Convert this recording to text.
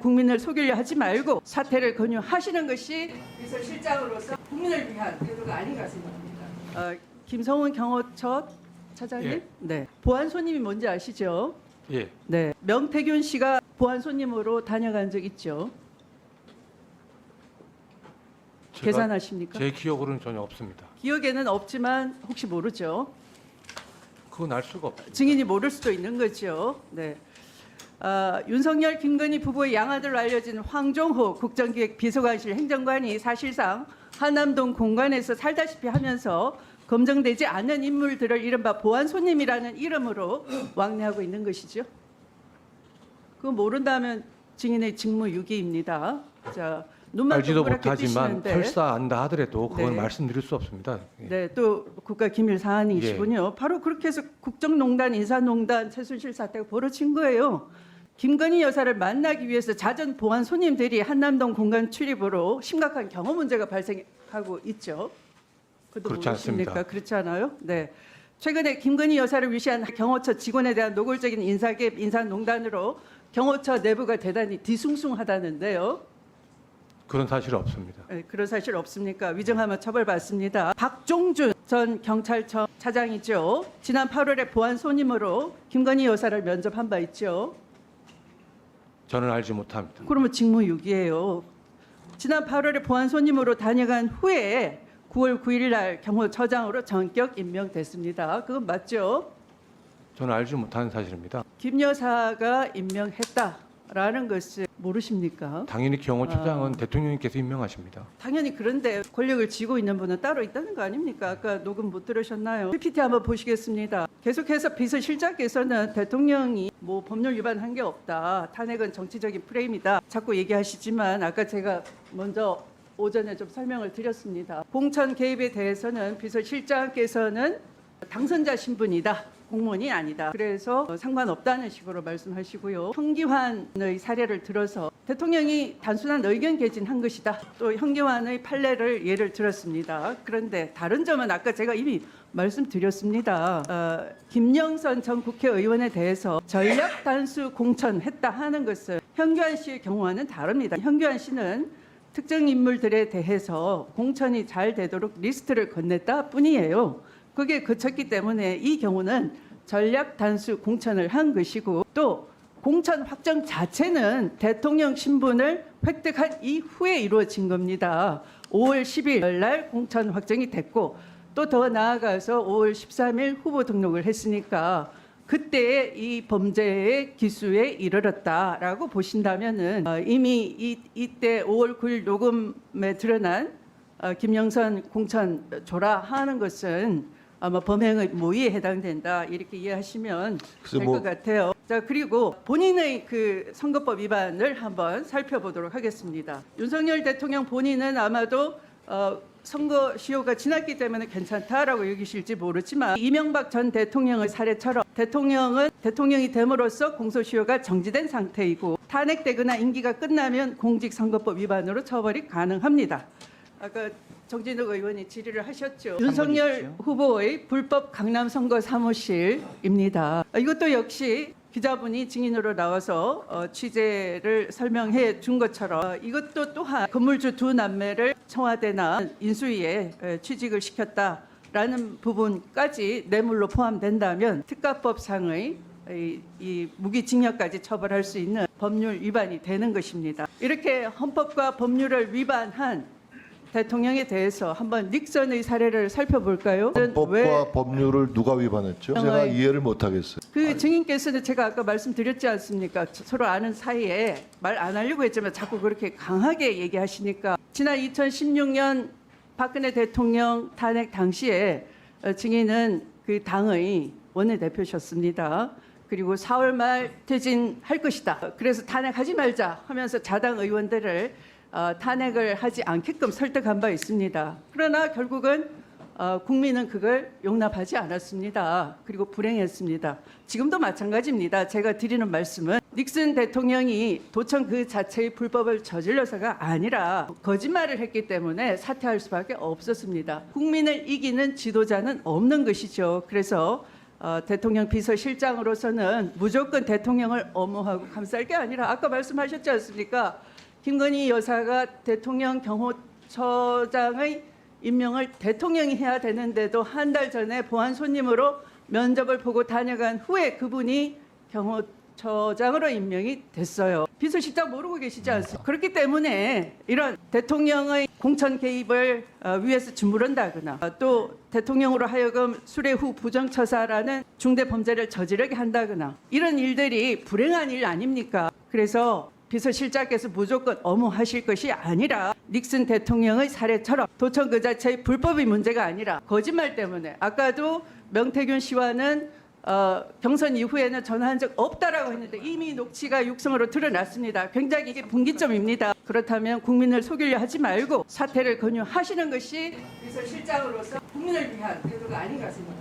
국민을 속이려 하지 말고 사퇴를 권유하시는 것이 비서실장으로서 국민을 위한 태도가 아닌가 생각합니다. 김성훈 경호처 차장님, 예. 네, 보안 손님이 뭔지 아시죠? 예, 네, 명태균 씨가 보안 손님으로 다녀간 적 있죠? 제가 계산하십니까? 제 기억으로는 전혀 없습니다. 기억에는 없지만 혹시 모르죠? 그건 알 수가 없습니다. 증인이 모를 수도 있는 거죠. 네. 윤석열, 김건희 부부의 양아들로 알려진 황종호 국정기획 비서관실 행정관이 사실상 한남동 공간에서 살다시피 하면서 검증되지 않은 인물들을 이른바 보안 손님이라는 이름으로 왕래하고 있는 것이죠. 그거 모른다면 증인의 직무유기입니다. 자, 눈만 알지도 동그랗게 못하지만 뜨시는데. 설사 안다 하더라도 그건 네. 말씀드릴 수 없습니다. 예. 네, 또 국가 기밀 사안이시군요. 바로 그렇게 해서 국정농단, 인사농단, 최순실 사태가 벌어진 거예요. 김건희 여사를 만나기 위해서 잦은 보안 손님들이 한남동 공간 출입으로 심각한 경호 문제가 발생하고 있죠. 그것도 그렇지 모르십니까? 않습니다. 그렇지 않아요? 네. 최근에 김건희 여사를 위시한 경호처 직원에 대한 노골적인 인사개입, 인사농단으로 경호처 내부가 대단히 뒤숭숭하다는데요. 그런 사실은 없습니다. 네, 그런 사실 없습니까? 위증하면 처벌받습니다. 박종준 전 경찰청 차장이죠. 지난 8월에 보안 손님으로 김건희 여사를 면접한 바 있죠. 저는 알지 못합니다. 그러면 직무유기예요. 지난 8월에 보안 손님으로 다녀간 후에 9월 9일 날 경호처장으로 전격 임명됐습니다. 그건 맞죠? 저는 알지 못하는 사실입니다. 김 여사가 임명했다라는 것을 모르십니까? 당연히 경호처장은 대통령님께서 임명하십니다. 당연히 그런데 권력을 쥐고 있는 분은 따로 있다는 거 아닙니까? 아까 녹음 못 들으셨나요? PPT 한번 보시겠습니다. 계속해서 비서실장께서는 대통령이 뭐 법률 위반한 게 없다. 탄핵은 정치적인 프레임이다. 자꾸 얘기하시지만 아까 제가 먼저 오전에 좀 설명을 드렸습니다. 공천 개입에 대해서는 비서실장께서는 당선자 신분이다. 공무원이 아니다. 그래서 상관없다는 식으로 말씀하시고요. 현기환의 사례를 들어서 대통령이 단순한 의견 개진한 것이다. 또 현기환의 판례를 예를 들었습니다. 그런데 다른 점은 아까 제가 이미 말씀드렸습니다. 김영선 전 국회의원에 대해서 전략 단수 공천했다 하는 것은 현기환 씨의 경우와는 다릅니다. 현기환 씨는 특정 인물들에 대해서 공천이 잘 되도록 리스트를 건넸다 뿐이에요. 그게 그쳤기 때문에 이 경우는 전략 단수 공천을 한 것이고 또 공천 확정 자체는 대통령 신분을 획득한 이후에 이루어진 겁니다. 5월 10일 날 공천 확정이 됐고 또 더 나아가서 5월 13일 후보 등록을 했으니까 그때 이 범죄의 기수에 이르렀다라고 보신다면은 이미 이때 5월 9일 녹음에 드러난 김영선 공천 조라하는 것은 아마 범행의 모의에 해당된다 이렇게 이해하시면 될 것 같아요. 자, 그리고 본인의 그 선거법 위반을 한번 살펴보도록 하겠습니다. 윤석열 대통령 본인은 아마도 선거 시효가 지났기 때문에 괜찮다라고 여기실지 모르지만 이명박 전 대통령의 사례처럼 대통령이 됨으로써 공소시효가 정지된 상태이고 탄핵되거나 임기가 끝나면 공직선거법 위반으로 처벌이 가능합니다. 아까 정진욱 의원이 질의를 하셨죠. 윤석열 후보의 불법 강남 선거 사무실입니다. 이것도 역시 기자분이 증인으로 나와서 취재를 설명해 준 것처럼 이것도 또한 건물주 두 남매를 청와대나 인수위에 취직을 시켰다라는 부분까지 뇌물로 포함된다면 특가법상의 이 무기징역까지 처벌할 수 있는 법률 위반이 되는 것입니다. 이렇게 헌법과 법률을 위반한 대통령에 대해서 한번 닉슨의 사례를 살펴볼까요? 헌법과 법률을 누가 위반했죠? 제가 이해를 못하겠어요. 그 증인께서는 제가 아까 말씀드렸지 않습니까? 서로 아는 사이에 말 안 하려고 했지만 자꾸 그렇게 강하게 얘기하시니까 지난 2016년 박근혜 대통령 탄핵 당시에 증인은 그 당의 원내대표셨습니다. 그리고 4월 말 퇴진할 것이다. 그래서 탄핵하지 말자 하면서 자당 의원들을 탄핵을 하지 않게끔 설득한 바 있습니다. 그러나 결국은 국민은 그걸 용납하지 않았습니다. 그리고 불행했습니다. 지금도 마찬가지입니다. 제가 드리는 말씀은 닉슨 대통령이 도청 그 자체의 불법을 저질러서가 아니라 거짓말을 했기 때문에 사퇴할 수밖에 없었습니다. 국민을 이기는 지도자는 없는 것이죠. 그래서 대통령 비서실장으로서는 무조건 대통령을 엄호하고 감쌀 게 아니라 아까 말씀하셨지 않습니까? 김건희 여사가 대통령 경호처장의 임명을 대통령이 해야 되는데도 한 달 전에 보안 손님으로 면접을 보고 다녀간 후에 그분이 경호처장으로 임명이 됐어요. 비서실장 모르고 계시지 않습니까? 그렇기 때문에 이런 대통령의 공천 개입을 위해서 주무른다거나 또 대통령으로 하여금 수뢰 후 부정처사라는 중대 범죄를 저지르게 한다거나 이런 일들이 불행한 일 아닙니까? 그래서 비서실장께서 무조건 엄호하실 것이 아니라 닉슨 대통령의 사례처럼 도청 그 자체의 불법이 문제가 아니라 거짓말 때문에 아까도 명태균 씨와는 경선 이후에는 전화한 적 없다라고 했는데 이미 녹취가 육성으로 드러났습니다. 굉장히 이게 분기점입니다. 그렇다면 국민을 속이려 하지 말고 사퇴를 권유하시는 것이 비서실장으로서 국민을 위한 태도가 아닌가 생각합니다.